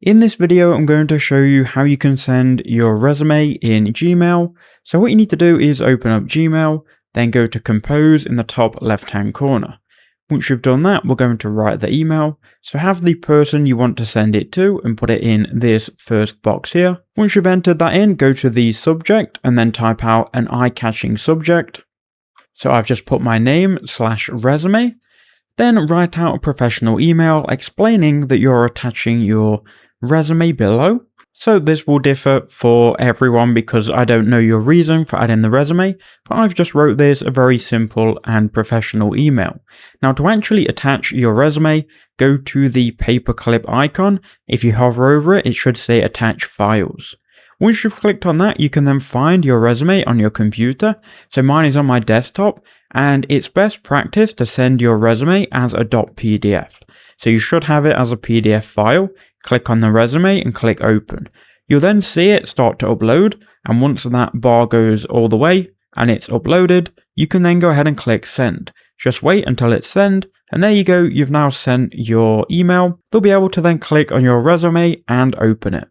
In this video, I'm going to show you how you can send your resume in Gmail. So what you need to do is open up Gmail, then go to Compose in the top left-hand corner. Once you've done that, we're going to write the email. So have the person you want to send it to and put it in this first box here. Once you've entered that in, go to the subject and then type out an eye-catching subject. So I've just put my name /resume. Then write out a professional email explaining that you're attaching your resume below. So this will differ for everyone because I don't know your reason for adding the resume, but I've just wrote this a very simple and professional email. Now to actually attach your resume, go to the paperclip icon. If you hover over it, it should say attach files. Once you've clicked on that, you can then find your resume on your computer. So mine is on my desktop, and it's best practice to send your resume as a .pdf. So you should have it as a PDF file. Click on the resume and click open. You'll then see it start to upload, and once that bar goes all the way and it's uploaded, you can then go ahead and click send. Just wait until it's sent, and there you go, you've now sent your email. They'll be able to then click on your resume and open it.